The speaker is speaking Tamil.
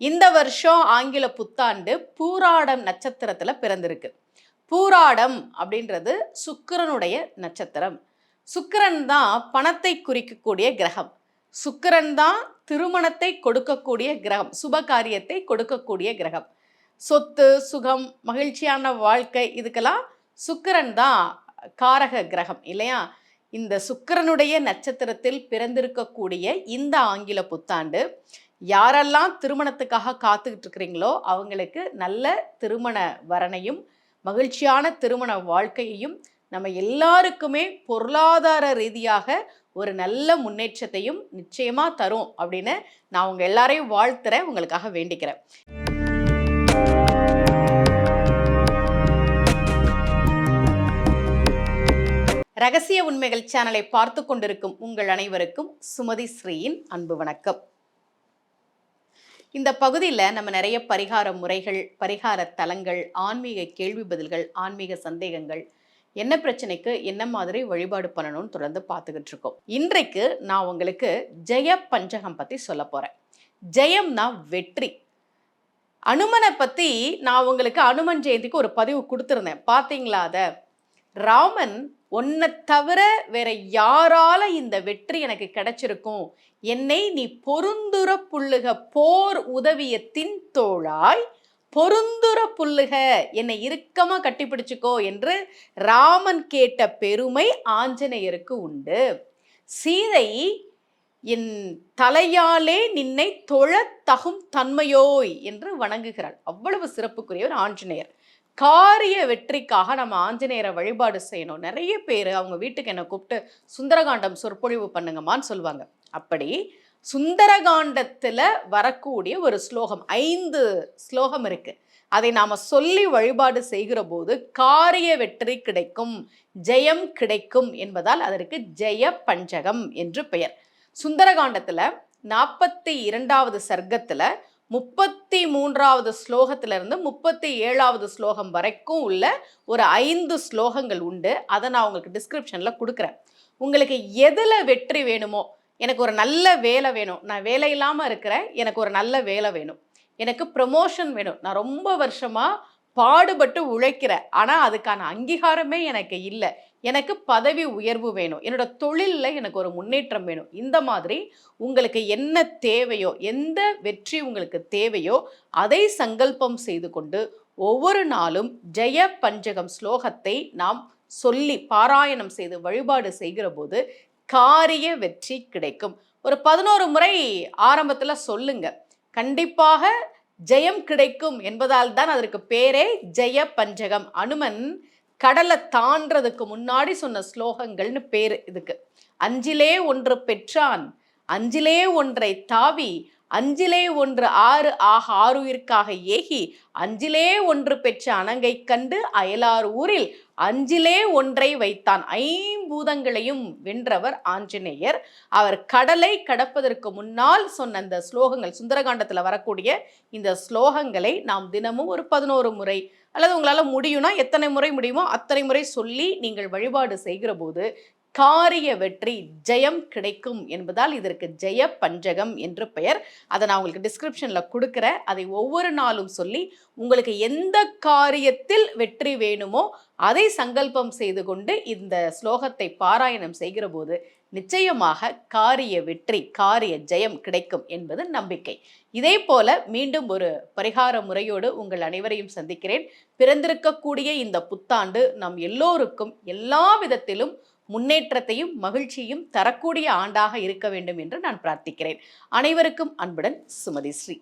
இந்த வருஷம் ஆங்கில புத்தாண்டு பூராடம் நட்சத்திரத்துல பிறந்திருக்கு. பூராடம் அப்படின்றது சுக்கிரனுடைய நட்சத்திரம். சுக்கிரன் தான் பணத்தை குறிக்கக்கூடிய கிரகம். சுக்கிரன் தான் திருமணத்தை கொடுக்கக்கூடிய கிரகம், சுப காரியத்தை கொடுக்கக்கூடிய கிரகம். சொத்து, சுகம், மகிழ்ச்சியான வாழ்க்கை, இதுக்கெல்லாம் சுக்கிரன் தான் காரக கிரகம் இல்லையா? இந்த சுக்கிரனுடைய நட்சத்திரத்தில் பிறந்திருக்கக்கூடிய இந்த ஆங்கில புத்தாண்டு யாரெல்லாம் திருமணத்துக்காக காத்துக்கிட்டு இருக்கிறீங்களோ அவங்களுக்கு நல்ல திருமண வரனையும் மகிழ்ச்சியான திருமண வாழ்க்கையையும், நம்ம எல்லாருக்குமே பொருளாதார ரீதியாக ஒரு நல்ல முன்னேற்றத்தையும் நிச்சயமா தரும் அப்படின்னு நான் உங்க எல்லாரையும் வாழ்த்துறேன், உங்களுக்காக வேண்டிக்கிறேன். ரகசிய உண்மைகள் சேனலை பார்த்து கொண்டிருக்கும் உங்கள் அனைவருக்கும் சுமதி ஸ்ரீயின் அன்பு வணக்கம். இந்த பகுதியில் நம்ம நிறைய பரிகார முறைகள், பரிகார தலங்கள், ஆன்மீக கேள்வி பதில்கள், ஆன்மீக சந்தேகங்கள், என்ன பிரச்சனைக்கு என்ன மாதிரி வழிபாடு பண்ணணும்னு தொடர்ந்து பார்த்துக்கிட்டு இருக்கோம். இன்றைக்கு நான் உங்களுக்கு ஜெய பஞ்சகம் பற்றி சொல்ல போகிறேன். ஜெயம்னா வெற்றி. அனுமனை பற்றி நான் உங்களுக்கு அனுமன் ஜெயந்திக்கு ஒரு பதிவு கொடுத்துருந்தேன், பார்த்தீங்களா? அதை ராமன் உன்னை தவிர வேற யாரால இந்த வெற்றி எனக்கு கிடைச்சிருக்கும், என்னை நீ பொருந்துர புல்லுக போர் உதவியத்தின் தோளாய் பொருந்துர புல்லுக, என்னை இறுக்கமா கட்டிப்பிடிச்சுக்கோ என்று ராமன் கேட்ட பெருமை ஆஞ்சநேயருக்கு உண்டு. சீதை என் தலையாலே நின்னை தொழ தகும் தன்மையோய் என்று வணங்குகிறாள். அவ்வளவு சிறப்புக்குரியவர் ஆஞ்சநேயர். காரிய வெற்றிக்காக நம்ம ஆஞ்சநேயரை வழிபாடு செய்யணும். நிறைய பேர் அவங்க வீட்டுக்கு என்னை கூப்பிட்டு சுந்தரகாண்டம் சொற்பொழிவு பண்ணுங்கம்மான்னு சொல்லுவாங்க. அப்படி சுந்தரகாண்டத்தில் வரக்கூடிய ஒரு ஸ்லோகம், 5 ஸ்லோகம் இருக்கு. அதை நாம் சொல்லி வழிபாடு செய்கிற போது காரிய வெற்றி கிடைக்கும், ஜெயம் கிடைக்கும் என்பதால் அதற்கு ஜெய பஞ்சகம் என்று பெயர். சுந்தரகாண்டத்தில் 42வது சர்க்கத்தில் 33வது ஸ்லோகத்திலிருந்து 37வது ஸ்லோகம் வரைக்கும் உள்ள ஒரு 5 ஸ்லோகங்கள் உண்டு. அதை நான் உங்களுக்கு டிஸ்கிரிப்ஷனில் கொடுக்குறேன். உங்களுக்கு எதில் வெற்றி வேணுமோ, எனக்கு ஒரு நல்ல வேலை வேணும், நான் வேலை இல்லாமல் இருக்கிறேன், எனக்கு ஒரு நல்ல வேலை வேணும், எனக்கு ப்ரமோஷன் வேணும், நான் ரொம்ப வருஷமாக பாடுபட்டு உழைக்கிறேன் ஆனால் அதுக்கான அங்கீகாரமே எனக்கு இல்லை, எனக்கு பதவி உயர்வு வேணும், என்னோட தொழிலில் எனக்கு ஒரு முன்னேற்றம் வேணும், இந்த மாதிரி உங்களுக்கு என்ன தேவையோ, எந்த வெற்றி உங்களுக்கு தேவையோ அதை சங்கல்பம் செய்து கொண்டு ஒவ்வொரு நாளும் ஜெய பஞ்சகம் ஸ்லோகத்தை நாம் சொல்லி பாராயணம் செய்து வழிபாடு செய்கிற போது காரிய வெற்றி கிடைக்கும். ஒரு 11 முறை ஆரம்பத்தில் சொல்லுங்க, கண்டிப்பாக ஜெயம் கிடைக்கும் என்பதால் தான் அதற்கு பேரே ஜெய பஞ்சகம். அனுமன் கடலை தாண்டதுக்கு முன்னாடி சொன்ன ஸ்லோகங்கள்னு பேரு இதுக்கு. 5லே 1 பெற்றான், 5லே 1 தாவி, 5லே 1 6 ஆக 6 ஏகி, 5லே 1 பெற்ற அணங்கை கண்டு அயலார் ஊரில் 5லே 1 வைத்தான். 5பூதங்களையும் வென்றவர் ஆஞ்சநேயர். அவர் கடலை கடப்பதற்கு முன்னால் சொன்ன அந்த ஸ்லோகங்கள், சுந்தரகாண்டத்தில் வரக்கூடிய இந்த ஸ்லோகங்களை நாம் தினமும் ஒரு 11 முறை அல்லது உங்களால் முடியும்னா எத்தனை முறை முடியுமோ அத்தனை முறை சொல்லி நீங்கள் வழிபாடு செய்கிற போது காரிய வெற்றி, ஜெயம் கிடைக்கும் என்பதால் இதற்கு ஜெய பஞ்சகம் என்று பெயர். அதை நான் உங்களுக்கு டிஸ்கிரிப்ஷனில் கொடுக்குறேன். அதை ஒவ்வொரு நாளும் சொல்லி உங்களுக்கு எந்த காரியத்தில் வெற்றி வேணுமோ அதை சங்கல்பம் செய்து கொண்டு இந்த ஸ்லோகத்தை பாராயணம் செய்கிற போது நிச்சயமாக காரிய வெற்றி, காரிய ஜெயம் கிடைக்கும் என்பது நம்பிக்கை. இதே போல மீண்டும் ஒரு பரிகார முறையோடு உங்கள் அனைவரையும் சந்திக்கிறேன். பிறந்திருக்கக்கூடிய இந்த புத்தாண்டு நம் எல்லோருக்கும் எல்லா விதத்திலும் முன்னேற்றத்தையும் மகிழ்ச்சியும் தரக்கூடிய ஆண்டாக இருக்க வேண்டும் என்று நான் பிரார்த்திக்கிறேன். அனைவருக்கும் அன்புடன் சுமதி ஸ்ரீ.